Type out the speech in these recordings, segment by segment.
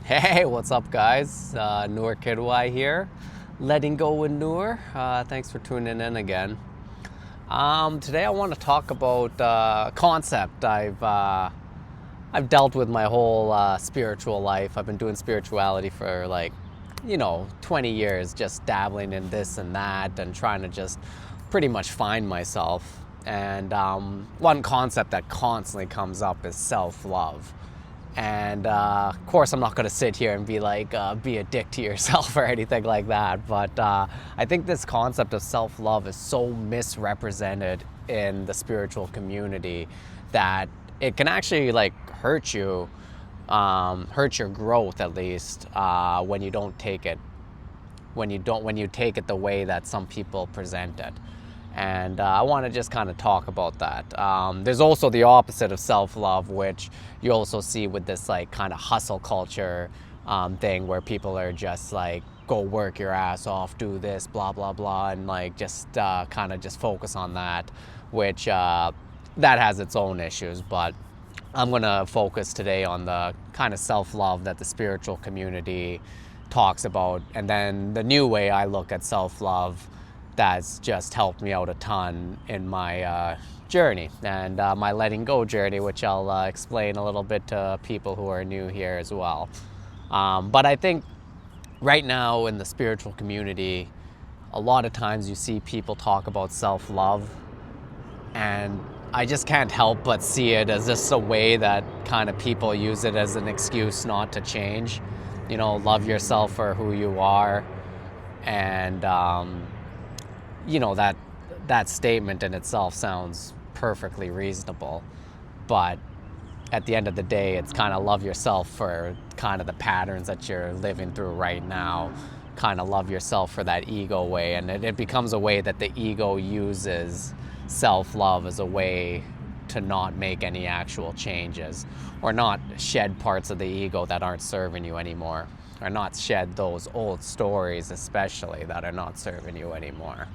Hey, what's up, guys? Noor Kidwai here, letting go with Noor. Thanks for tuning in again. Today I want to talk about a concept I've dealt with my whole spiritual life. I've been doing spirituality for 20 years, just dabbling in this and that, and trying to just pretty much find myself. And one concept that constantly comes up is self-love. And of course, I'm not going to sit here and be like, be a dick to yourself or anything like that. But I think this concept of self-love is so misrepresented in the spiritual community that it can actually hurt you, hurt your growth at least, when you don't take it, when you take it the way that some people present it. And I want to just kind of talk about that. There's also the opposite of self-love, which you also see with this kind of hustle culture thing where people are just go work your ass off, do this, blah, blah, blah, and just kind of just focus on that, which that has its own issues. But I'm going to focus today on the kind of self-love that the spiritual community talks about, and then the new way I look at self-love that's just helped me out a ton in my journey and my letting go journey, which I'll explain a little bit to people who are new here as well. But I think right now in the spiritual community, a lot of times you see people talk about self-love, and I just can't help but see it as just a way that kind of people use it as an excuse not to change. Love yourself for who you are. And that statement in itself sounds perfectly reasonable, but at the end of the day, it's kind of love yourself for kind of the patterns that you're living through right now, kind of love yourself for that ego way, and it becomes a way that the ego uses self-love as a way to not make any actual changes, or not shed parts of the ego that aren't serving you anymore, or not shed those old stories especially that are not serving you anymore.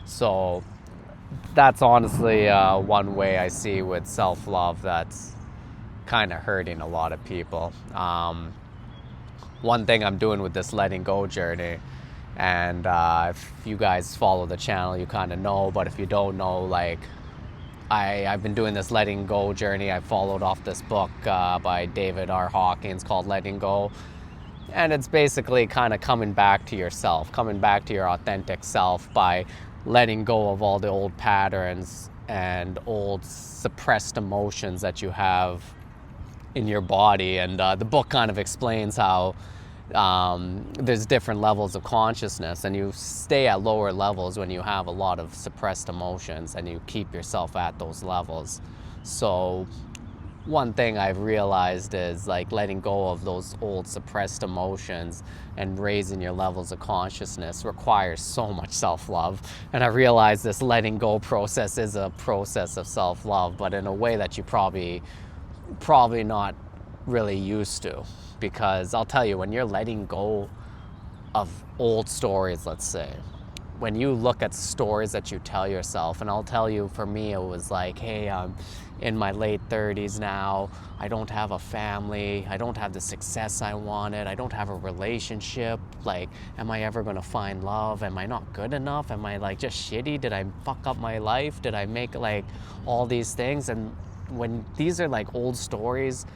So that's honestly one way I see with self-love that's kind of hurting a lot of people. One thing I'm doing with this letting go journey, and if you guys follow the channel, you kind of know, but if you don't know, I've been doing this letting go journey. I followed off this book by David R. Hawkins called Letting Go. And it's basically kind of coming back to yourself, coming back to your authentic self by letting go of all the old patterns and old suppressed emotions that you have in your body. And the book kind of explains how there's different levels of consciousness, and you stay at lower levels when you have a lot of suppressed emotions, and you keep yourself at those levels. So one thing I've realized is letting go of those old suppressed emotions and raising your levels of consciousness requires so much self-love. And I realize this letting go process is a process of self-love, but in a way that you probably not really used to. Because I'll tell you, when you're letting go of old stories, let's say, when you look at stories that you tell yourself, and I'll tell you, for me, it was hey, I'm in my late 30s now, I don't have a family, I don't have the success I wanted, I don't have a relationship, am I ever gonna find love? Am I not good enough? Am I just shitty? Did I fuck up my life? Did I make all these things? And when these are old stories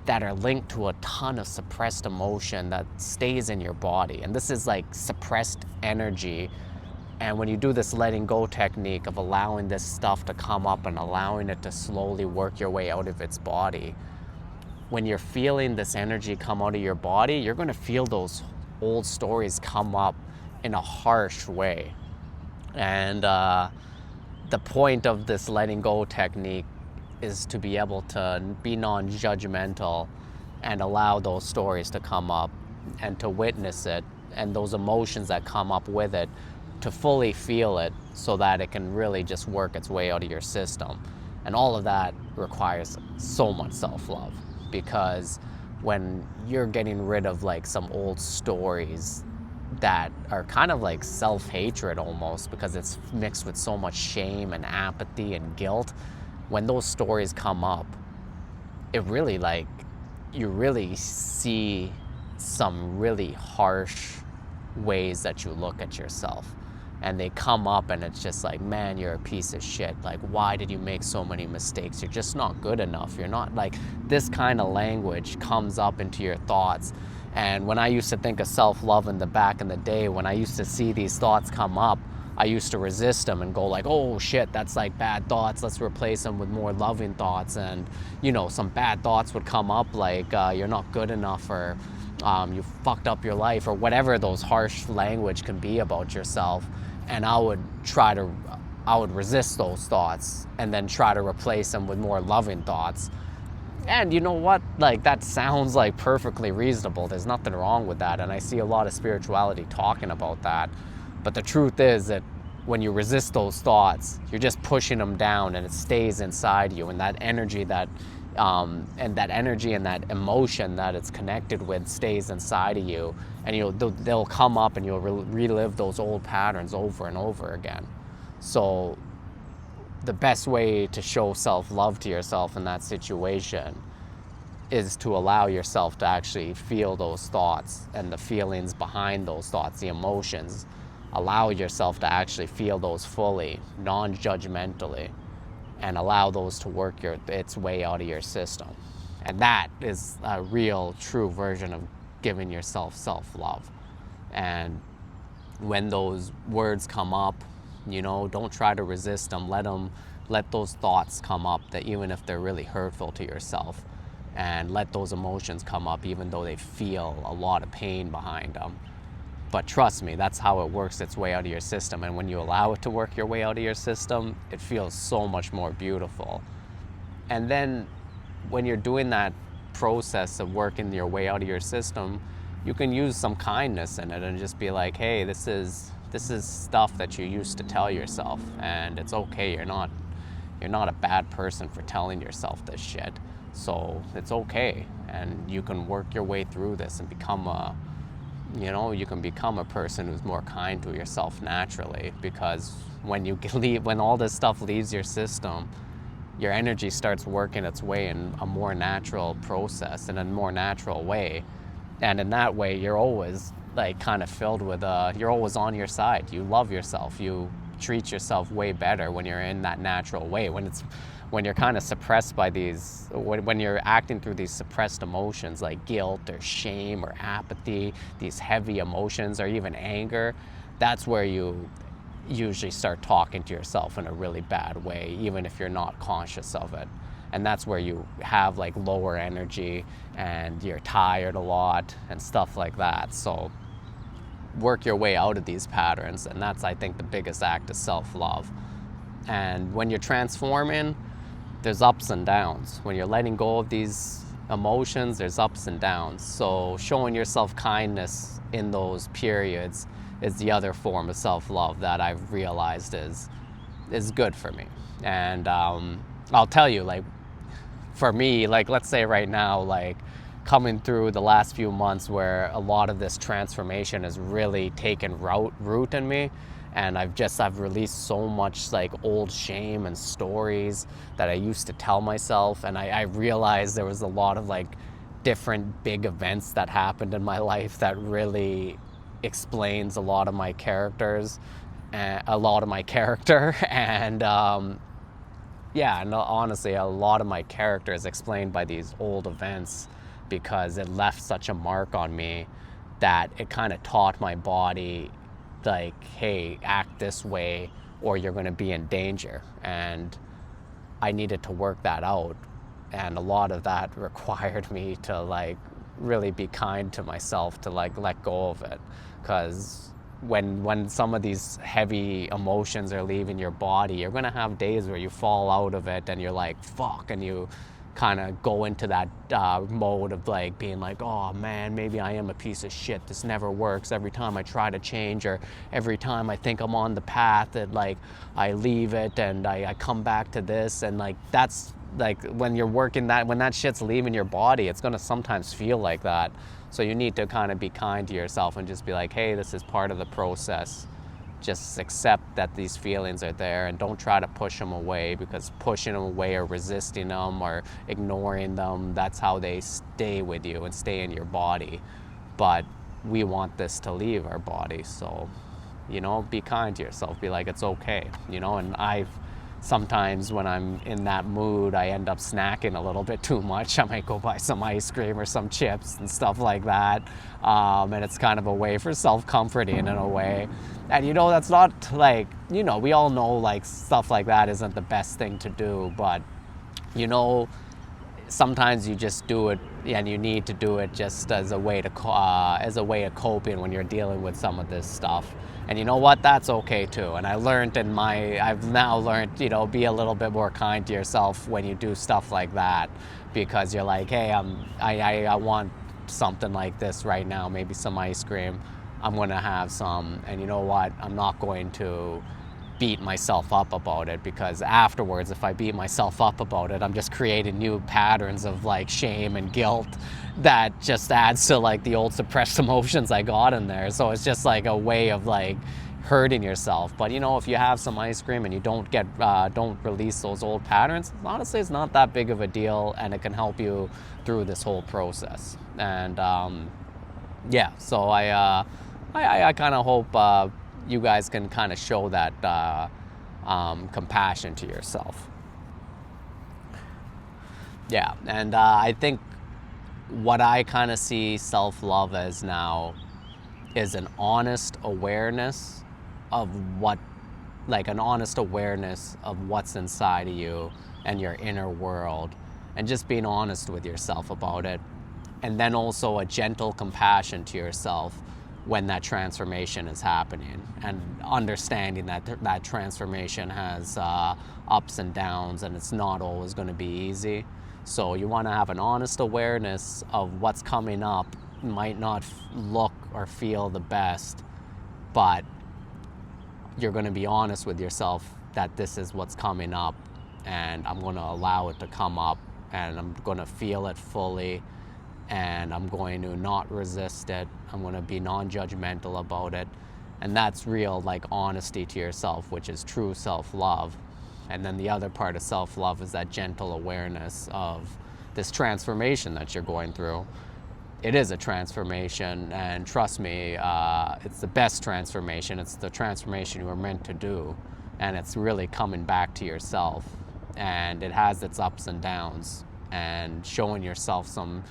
that are linked to a ton of suppressed emotion that stays in your body, and this is suppressed energy. And when you do this letting go technique of allowing this stuff to come up and allowing it to slowly work your way out of its body, when you're feeling this energy come out of your body, you're going to feel those old stories come up in a harsh way. And the point of this letting go technique is to be able to be non-judgmental and allow those stories to come up and to witness it, and those emotions that come up with it, to fully feel it so that it can really just work its way out of your system. And all of that requires so much self-love, because when you're getting rid of some old stories that are kind of self-hatred almost, because it's mixed with so much shame and apathy and guilt, when those stories come up, it really you really see some really harsh ways that you look at yourself, and they come up, and it's just like, man, you're a piece of shit. Like, why did you make so many mistakes? You're just not good enough. You're not, like, this kind of language comes up into your thoughts. And when I used to think of self-love in the day, when I used to see these thoughts come up, I used to resist them and go like, oh shit, that's like bad thoughts. Let's replace them with more loving thoughts. And, you know, some bad thoughts would come up like, you're not good enough, or you fucked up your life, or whatever those harsh language can be about yourself. And I would resist those thoughts and then try to replace them with more loving thoughts. And you know what? Like, that sounds like perfectly reasonable. There's nothing wrong with that. And I see a lot of spirituality talking about that. But the truth is that when you resist those thoughts, you're just pushing them down, and it stays inside you. And that energy and that emotion that it's connected with stays inside of you. And they'll come up, and you'll relive those old patterns over and over again. So the best way to show self-love to yourself in that situation is to allow yourself to actually feel those thoughts and the feelings behind those thoughts, the emotions. Allow yourself to actually feel those fully, non-judgmentally, and allow those to work its way out of your system. And that is a real, true version of giving yourself self-love. And when those words come up, don't try to resist them. Let those thoughts come up, that even if they're really hurtful to yourself, and let those emotions come up even though they feel a lot of pain behind them. But trust me, that's how it works its way out of your system. And when you allow it to work your way out of your system, it feels so much more beautiful. And then when you're doing that process of working your way out of your system, you can use some kindness in it and just be like, hey, this is stuff that you used to tell yourself, and it's okay. You're not a bad person for telling yourself this shit. So it's okay, and you can work your way through this and become a person who's more kind to yourself naturally. Because when all this stuff leaves your system, your energy starts working its way in a more natural process, in a more natural way. And in that way, you're always like kind of filled with, you're always on your side. You love yourself. You treat yourself way better when you're in that natural way. When you're kind of suppressed by when you're acting through these suppressed emotions like guilt or shame or apathy, these heavy emotions, or even anger, that's where you usually start talking to yourself in a really bad way, even if you're not conscious of it. And that's where you have like lower energy, and you're tired a lot and stuff like that. So work your way out of these patterns, and that's, I think, the biggest act of self-love. And when you're transforming, there's ups and downs. When you're letting go of these emotions, there's ups and downs. So showing yourself kindness in those periods is the other form of self-love that I've realized is good for me. And I'll tell you, like, for me, like, let's say right now, like, coming through the last few months where a lot of this transformation has really taken root in me, and I've released so much like old shame and stories that I used to tell myself, and I realized there was a lot of like different big events that happened in my life that really explains a lot of my characters, and and honestly, a lot of my character is explained by these old events, because it left such a mark on me that it kind of taught my body, like, hey, act this way or you're going to be in danger. And I needed to work that out. And a lot of that required me to like really be kind to myself, to like let go of it. Because when some of these heavy emotions are leaving your body, you're going to have days where you fall out of it and you're like, fuck, and you kind of go into that mode of like being like, oh man, maybe I am a piece of shit. This never works. Every time I try to change, or every time I think I'm on the path, that like I leave it and I come back to this. And like that's like when you're working that, when that shit's leaving your body, it's going to sometimes feel like that. So you need to kind of be kind to yourself and just be like, hey, this is part of the process. Just accept that these feelings are there, and don't try to push them away, because pushing them away or resisting them or ignoring them, that's how they stay with you and stay in your body. but we want this to leave our body. So, you know, be kind to yourself. Be like, it's okay, you know. And I've sometimes, when I'm in that mood, I end up snacking a little bit too much. I might go buy some ice cream or some chips and stuff like that. And it's kind of a way for self-comforting in a way. And, you know, that's not like, you know, we all know like stuff like that isn't the best thing to do, but, you know, sometimes you just do it, and you need to do it just as a way of coping when you're dealing with some of this stuff. And you know what? That's okay too. And I've now learned, you know, be a little bit more kind to yourself when you do stuff like that, because you're like, hey, I want something like this right now, maybe some ice cream. I'm gonna have some, and you know what? I'm not going to beat myself up about it, because afterwards, if I beat myself up about it, I'm just creating new patterns of like shame and guilt that just adds to like the old suppressed emotions I got in there. So it's just like a way of like hurting yourself. But you know, if you have some ice cream and you don't release those old patterns, honestly, it's not that big of a deal, and it can help you through this whole process. And yeah, so I kind of hope you guys can kind of show that compassion to yourself. Yeah, and I think what I kind of see self-love as now is an honest awareness of what's inside of you and your inner world, and just being honest with yourself about it. And then also a gentle compassion to yourself when that transformation is happening, and understanding that that transformation has ups and downs, and it's not always going to be easy. So you want to have an honest awareness of what's coming up. It might not look or feel the best, but you're going to be honest with yourself that this is what's coming up, and I'm going to allow it to come up, and I'm going to feel it fully, and I'm going to not resist it. I'm going to be non-judgmental about it. And that's real, like, honesty to yourself, which is true self-love. And then the other part of self-love is that gentle awareness of this transformation that you're going through. It is a transformation, and trust me, it's the best transformation. It's the transformation you were meant to do, and it's really coming back to yourself. And it has its ups and downs, and showing yourself some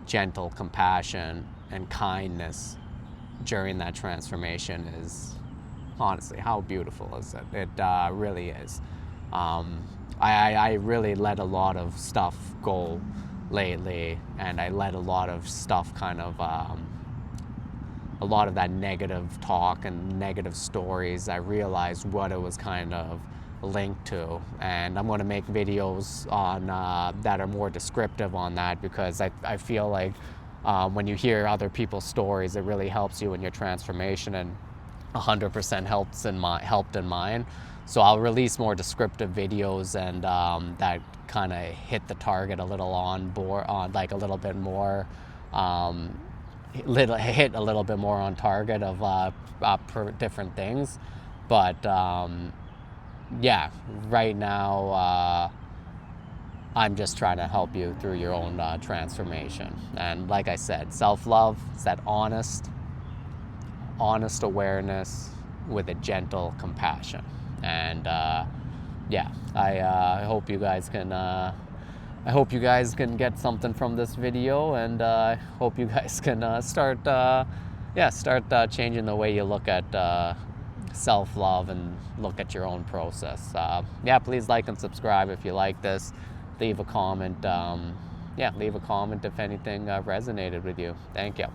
gentle compassion and kindness during that transformation is, honestly, how beautiful is it? It really is. I really let a lot of stuff go lately, and I let a lot of stuff kind of, a lot of that negative talk and negative stories, I realized what it was kind of linked to. And I'm going to make videos on that are more descriptive on that, because I feel like when you hear other people's stories, it really helps you in your transformation, and 100% helped in mine. So I'll release more descriptive videos, and that kind of hit the target a little like a little bit more, hit a little bit more on target of different things. But yeah, right now I'm just trying to help you through your own transformation. And like I said, self-love is that honest awareness with a gentle compassion. And yeah, I hope you guys can get something from this video, and I hope you guys can start changing the way you look at self-love and look at your own process. Yeah, please like and subscribe if you like this. Leave a comment. Leave a comment if anything resonated with you. Thank you.